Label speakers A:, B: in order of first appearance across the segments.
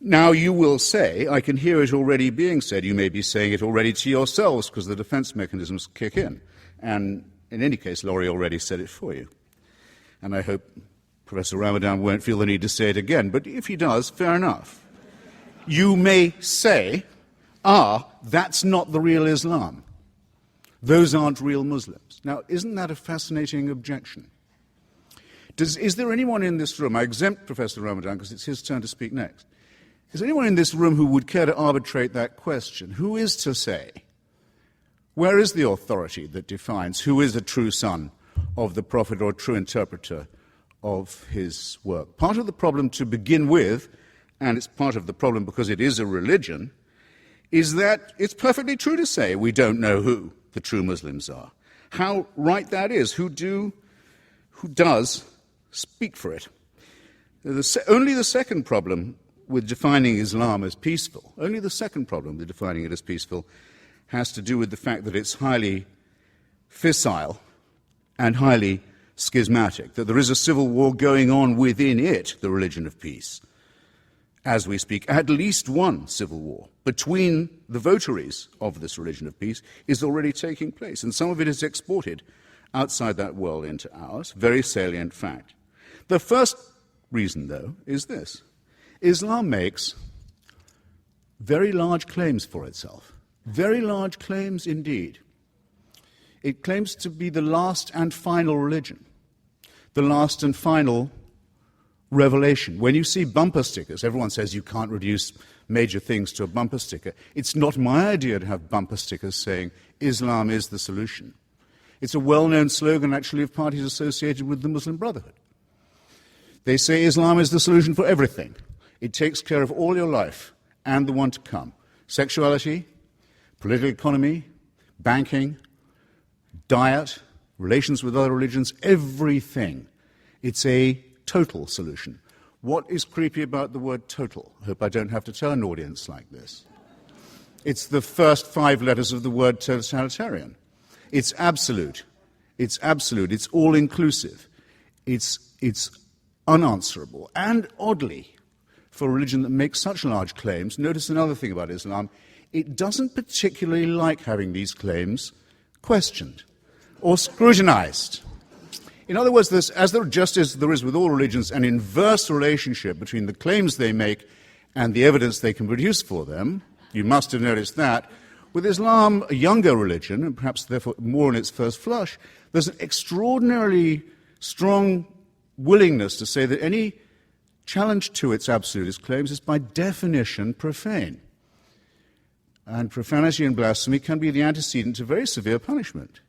A: Now you will say, I can hear it already being said, you may be saying it already to yourselves because the defense mechanisms kick in. And in any case, Lorry already said it for you. And I hope Professor Ramadan won't feel the need to say it again, but if he does, fair enough. You may say, that's not the real Islam. Those aren't real Muslims. Now, isn't that a fascinating objection? Is there anyone in this room, I exempt Professor Ramadan because it's his turn to speak next, is there anyone in this room who would care to arbitrate that question? Who is to say, where is the authority that defines who is a true son of the Prophet or a true interpreter of his work? Part of the problem to begin with, and it's part of the problem because it is a religion, is that it's perfectly true to say we don't know who the true Muslims are. How right that is, who does speak for it. Only the second problem with defining Islam as peaceful, only the second problem with defining it as peaceful has to do with the fact that it's highly fissile and highly schismatic, that there is a civil war going on within it, the religion of peace. As we speak, at least one civil war between the votaries of this religion of peace is already taking place, and some of it is exported outside that world into ours, very salient fact. The first reason, though, is this. Islam makes very large claims for itself, very large claims indeed. It claims to be the last and final religion, the last and final revelation. When you see bumper stickers, everyone says you can't reduce major things to a bumper sticker. It's not my idea to have bumper stickers saying Islam is the solution. It's a well-known slogan, actually, of parties associated with the Muslim Brotherhood. They say Islam is the solution for everything. It takes care of all your life and the one to come. Sexuality, political economy, banking, diet, relations with other religions, everything. It's a total solution. What is creepy about the word total? I hope I don't have to tell an audience like this. It's the first 5 letters of the word totalitarian. It's absolute. It's absolute. It's all-inclusive. It's unanswerable. And oddly, for a religion that makes such large claims, notice another thing about Islam, it doesn't particularly like having these claims questioned or scrutinized. In other words, just as there is with all religions an inverse relationship between the claims they make and the evidence they can produce for them, you must have noticed that, with Islam, a younger religion, and perhaps therefore more in its first flush, there's an extraordinarily strong willingness to say that any challenge to its absolutist claims is by definition profane. And profanity and blasphemy can be the antecedent to very severe punishment,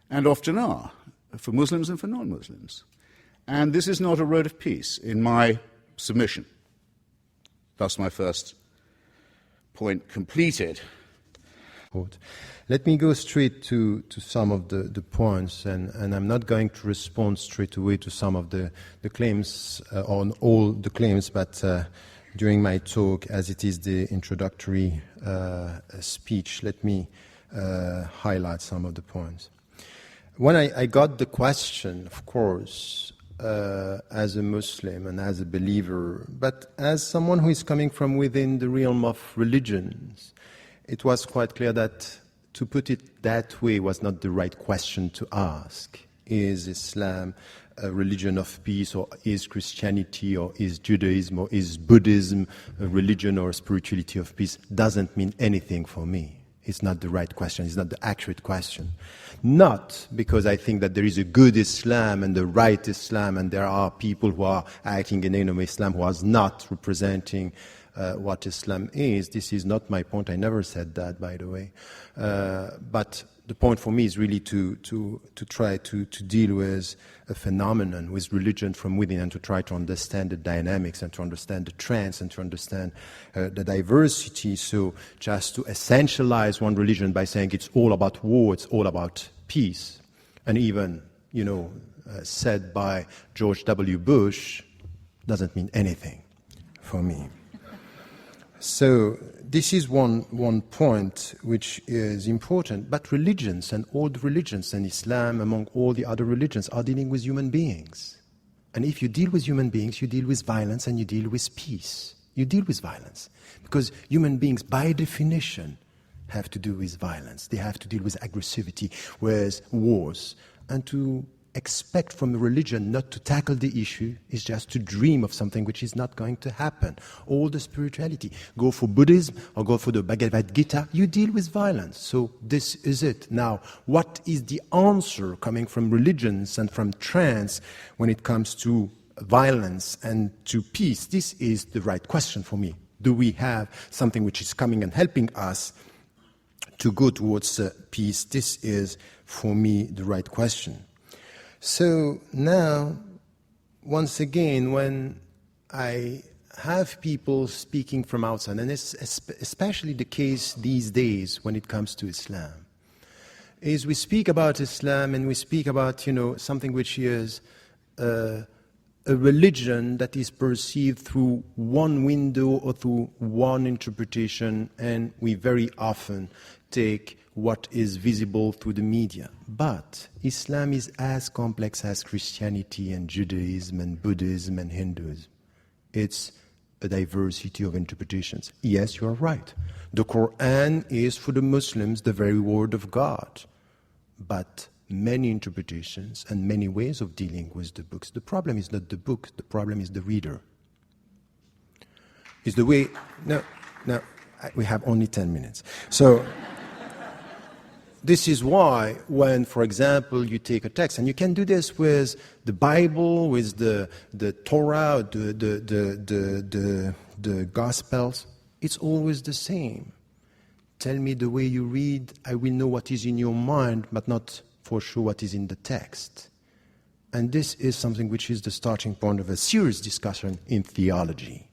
A: and often are, for Muslims and for non-Muslims. And this is not a road of peace, in my submission. Thus my first point completed.
B: Let me go straight to some of the points, and I'm not going to respond straight away to some of the claims, on all the claims, but during my talk, as it is the introductory speech, let me highlight some of the points. When I got the question, of course, as a Muslim and as a believer, but as someone who is coming from within the realm of religions, it was quite clear that to put it that way was not the right question to ask. Is Islam a religion of peace, or is Christianity, or is Judaism, or is Buddhism a religion or a spirituality of peace? Doesn't mean anything for me. It's not the right question. It's not the accurate question. Not because I think that there is a good Islam and the right Islam, and there are people who are acting in the name of Islam who are not representing what Islam is. This is not my point. I never said that, by the way. But the point for me is really to try to deal with a phenomenon, with religion from within, and to try to understand the dynamics and to understand the trends and to understand the diversity. So just to essentialize one religion by saying it's all about war, it's all about peace, and even, said by George W. Bush, doesn't mean anything for me. So this is one point which is important. But religions, and all the religions, and Islam among all the other religions, are dealing with human beings. And if you deal with human beings, you deal with violence and you deal with peace. You deal with violence. Because human beings, by definition, have to do with violence. They have to deal with aggressivity, with wars. And to expect from a religion not to tackle the issue is just to dream of something which is not going to happen. All the spirituality. Go for Buddhism or go for the Bhagavad Gita, you deal with violence. So this is it. Now, what is the answer coming from religions and from trends when it comes to violence and to peace? This is the right question for me. Do we have something which is coming and helping us to go towards peace? This is, for me, the right question. So now, once again, when I have people speaking from outside, and it's especially the case these days when it comes to Islam, is we speak about Islam and we speak about, something which is a religion that is perceived through one window or through one interpretation, and we very often take what is visible through the media. But Islam is as complex as Christianity and Judaism and Buddhism and Hinduism. It's a diversity of interpretations. Yes, you are right. The Quran is for the Muslims the very word of God. But many interpretations and many ways of dealing with the books. The problem is not the book, the problem is the reader. It's the way... No, we have only 10 minutes. So... This is why when, for example, you take a text, and you can do this with the Bible, with the Torah, the Gospels, it's always the same. Tell me the way you read, I will know what is in your mind, but not for sure what is in the text. And this is something which is the starting point of a serious discussion in theology.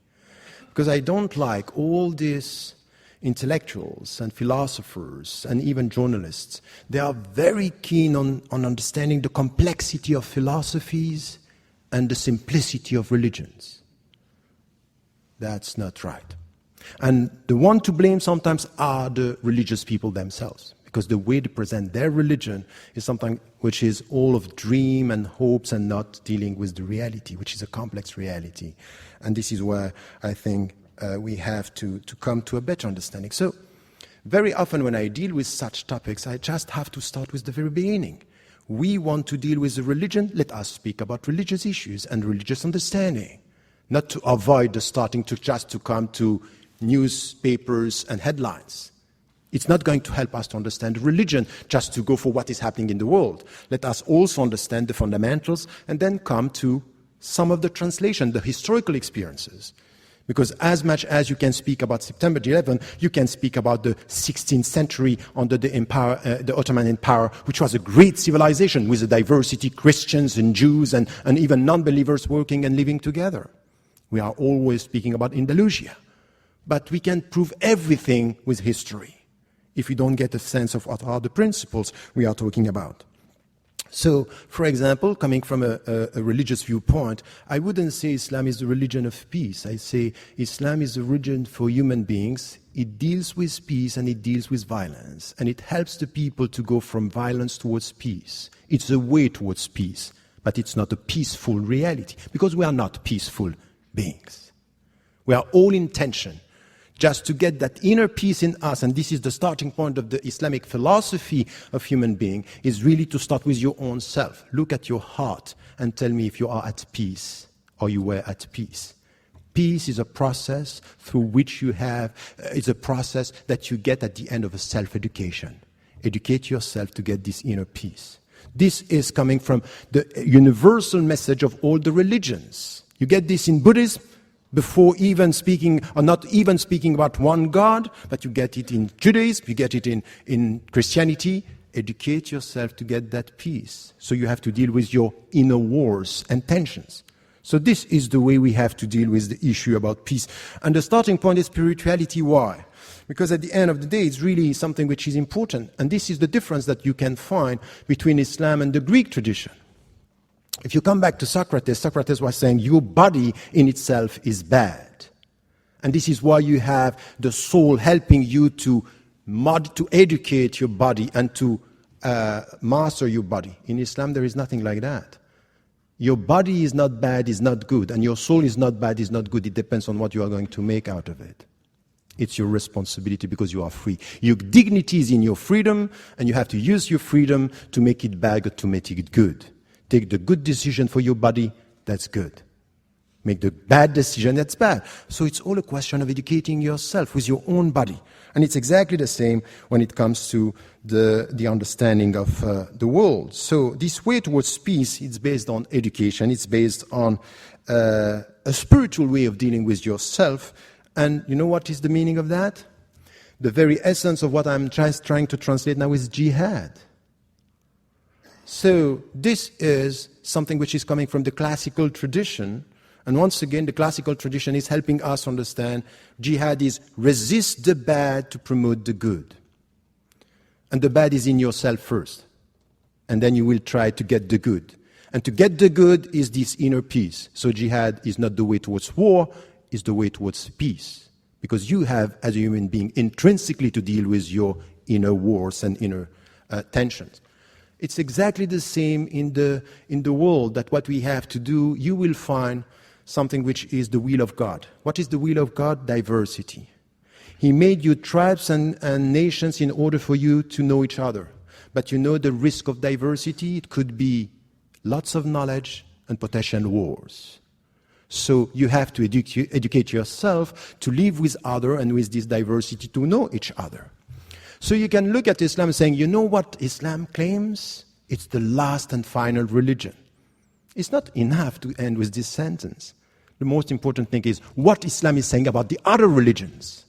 B: Because I don't like all these intellectuals and philosophers and even journalists. They are very keen on understanding the complexity of philosophies and the simplicity of religions. That's not right. And the one to blame sometimes are the religious people themselves, because the way they present their religion is something which is all of dream and hopes and not dealing with the reality, which is a complex reality. And this is where I think we have to come to a better understanding. So, very often when I deal with such topics, I just have to start with the very beginning. We want to deal with the religion, let us speak about religious issues and religious understanding. Not to avoid the starting to just to come to newspapers and headlines. It's not going to help us to understand religion just to go for what is happening in the world. Let us also understand the fundamentals and then come to some of the translation, the historical experiences. Because as much as you can speak about September 11, you can speak about the 16th century under the empire, the Ottoman Empire, which was a great civilization with a diversity, Christians and Jews and even non-believers working and living together. We are always speaking about Andalusia. But we can prove everything with history if we don't get a sense of what are the principles we are talking about. So, for example, coming from a religious viewpoint, I wouldn't say Islam is the religion of peace. I say Islam is a religion for human beings. It deals with peace and it deals with violence. And it helps the people to go from violence towards peace. It's a way towards peace, but it's not a peaceful reality, because we are not peaceful beings. We are all in tension. Just to get that inner peace in us, and this is the starting point of the Islamic philosophy of human being, is really to start with your own self. Look at your heart and tell me if you are at peace or you were at peace. Peace is a process through which you have, it's a process that you get at the end of a self-education. Educate yourself to get this inner peace. This is coming from the universal message of all the religions. You get this in Buddhism, before even speaking, or not even speaking about one God, but you get it in Judaism, you get it in Christianity. Educate yourself to get that peace. So you have to deal with your inner wars and tensions. So this is the way we have to deal with the issue about peace. And the starting point is spirituality. Why? Because at the end of the day, it's really something which is important. And this is the difference that you can find between Islam and the Greek tradition. If you come back to Socrates, Socrates was saying your body in itself is bad. And this is why you have the soul helping you to educate your body and to master your body. In Islam, there is nothing like that. Your body is not bad, is not good, and your soul is not bad, is not good. It depends on what you are going to make out of it. It's your responsibility because you are free. Your dignity is in your freedom, and you have to use your freedom to make it bad or to make it good. Take the good decision for your body, that's good. Make the bad decision, that's bad. So it's all a question of educating yourself with your own body. And it's exactly the same when it comes to the understanding of the world. So this way towards peace, it's based on education. It's based on a spiritual way of dealing with yourself. And you know what is the meaning of that? The very essence of what I'm trying to translate now is jihad. So this is something which is coming from the classical tradition. And once again, the classical tradition is helping us understand jihad is resist the bad to promote the good. And the bad is in yourself first. And then you will try to get the good. And to get the good is this inner peace. So jihad is not the way towards war, it's the way towards peace. Because you have, as a human being, intrinsically to deal with your inner wars and inner tensions. It's exactly the same in the world, that what we have to do, you will find something which is the will of God. What is the will of God? Diversity. He made you tribes and nations in order for you to know each other. But you know the risk of diversity? It could be lots of knowledge and potential wars. So you have to educate yourself to live with others and with this diversity to know each other. So you can look at Islam saying, you know what Islam claims? It's the last and final religion. It's not enough to end with this sentence. The most important thing is what Islam is saying about the other religions.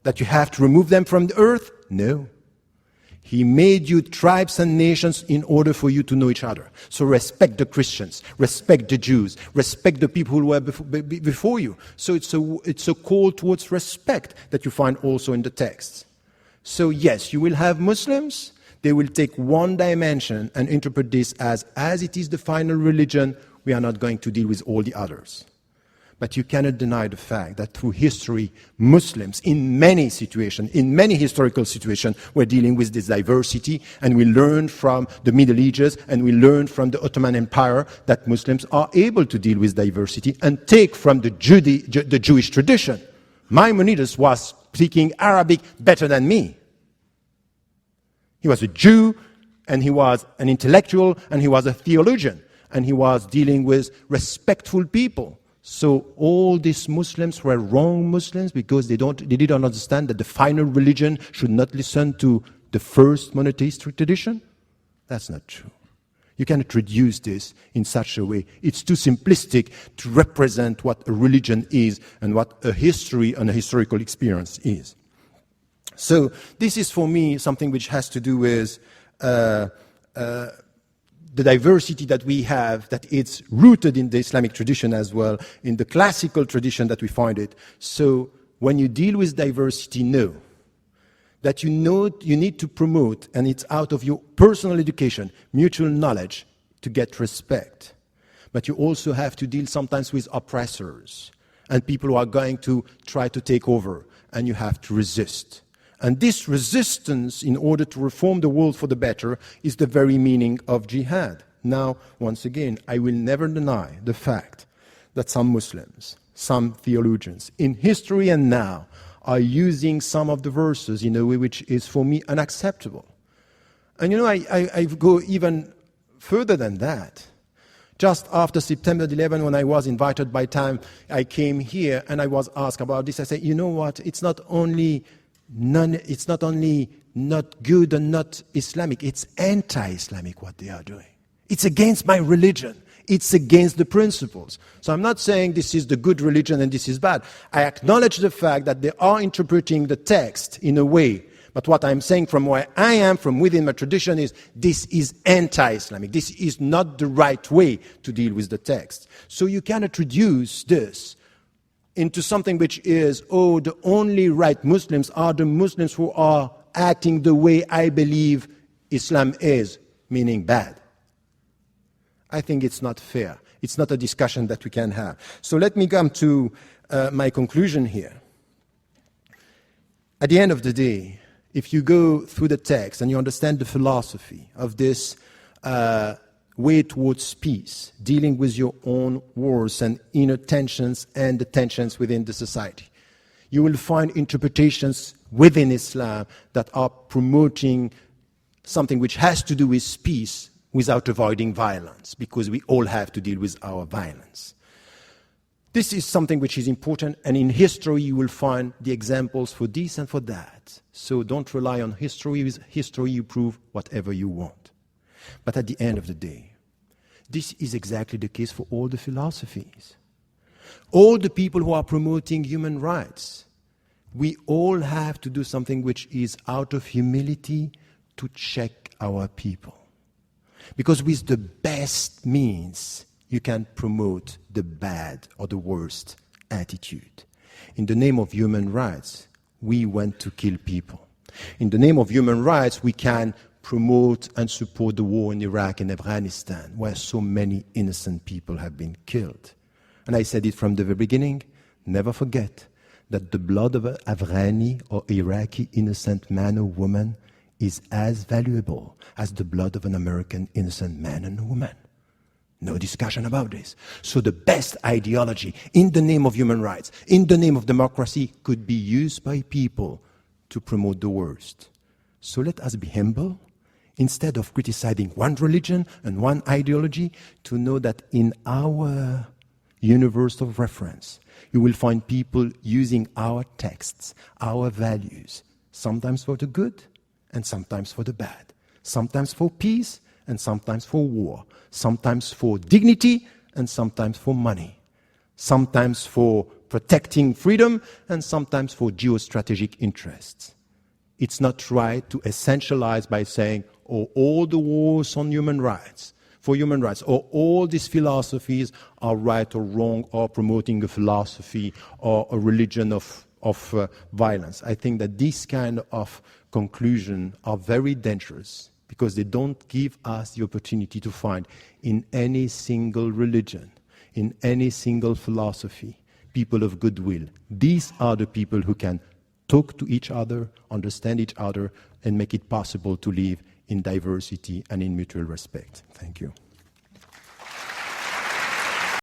B: That you have to remove them from the earth? No. He made you tribes and nations in order for you to know each other. So respect the Christians, respect the Jews, respect the people who were before you. So it's a call towards respect that you find also in the text. So yes, you will have Muslims. They will take one dimension and interpret this as it is the final religion, we are not going to deal with all the others. But you cannot deny the fact that through history, Muslims in many situations, in many historical situations, were dealing with this diversity, and we learned from the Middle Ages and we learned from the Ottoman Empire that Muslims are able to deal with diversity and take from the Jewish tradition. Maimonides was speaking Arabic better than me. He was a Jew, and he was an intellectual, and he was a theologian, and he was dealing with respectful people. So all these Muslims were wrong Muslims because they didn't understand that the final religion should not listen to the first monotheistic tradition? That's not true. You cannot reduce this in such a way. It's too simplistic to represent what a religion is and what a history and a historical experience is. So this is for me something which has to do with the diversity that we have, that it's rooted in the Islamic tradition as well, in the classical tradition that we find it. So when you deal with diversity, know that you need to promote, and it's out of your personal education, mutual knowledge, to get respect. But you also have to deal sometimes with oppressors and people who are going to try to take over, and you have to resist. And this resistance, in order to reform the world for the better, is the very meaning of jihad. Now, once again, I will never deny the fact that some Muslims, some theologians, in history and now, are using some of the verses in a way which is, for me, unacceptable. And I go even further than that. Just after September 11, when I was invited by Time, I came here and I was asked about this. I said, you know what, it's not only not good and not Islamic, it's anti-Islamic what they are doing. It's against my religion. It's against the principles. So I'm not saying this is the good religion and this is bad. I acknowledge the fact that they are interpreting the text in a way. But what I'm saying from where I am, from within my tradition, is this is anti-Islamic. This is not the right way to deal with the text. So you cannot reduce this into something which is, the only right Muslims are the Muslims who are acting the way I believe Islam is, meaning bad. I think it's not fair. It's not a discussion that we can have. So let me come to my conclusion here. At the end of the day, if you go through the text and you understand the philosophy of this way towards peace, dealing with your own wars and inner tensions and the tensions within the society. You will find interpretations within Islam that are promoting something which has to do with peace without avoiding violence, because we all have to deal with our violence. This is something which is important, and in history you will find the examples for this and for that. So don't rely on history. With history you prove whatever you want. But at the end of the day, this is exactly the case for all the philosophies. All the people who are promoting human rights, we all have to do something which is out of humility to check our people. Because with the best means, you can promote the bad or the worst attitude. In the name of human rights, we want to kill people. In the name of human rights, we can promote and support the war in Iraq and Afghanistan, where so many innocent people have been killed. And I said it from the very beginning, never forget that the blood of an Afghani or Iraqi innocent man or woman is as valuable as the blood of an American innocent man and woman. No discussion about this. So the best ideology in the name of human rights, in the name of democracy, could be used by people to promote the worst. So let us be humble, instead of criticizing one religion and one ideology, to know that in our universe of reference, you will find people using our texts, our values, sometimes for the good and sometimes for the bad, sometimes for peace and sometimes for war, sometimes for dignity and sometimes for money, sometimes for protecting freedom and sometimes for geostrategic interests. It's not right to essentialize by saying, oh, all the wars on human rights, for human rights, or all these philosophies are right or wrong, or promoting a philosophy or a religion of violence. I think that these kind of conclusions are very dangerous, because they don't give us the opportunity to find in any single religion, in any single philosophy, people of goodwill. These are the people who can talk to each other, understand each other, and make it possible to live in diversity and in mutual respect. Thank you.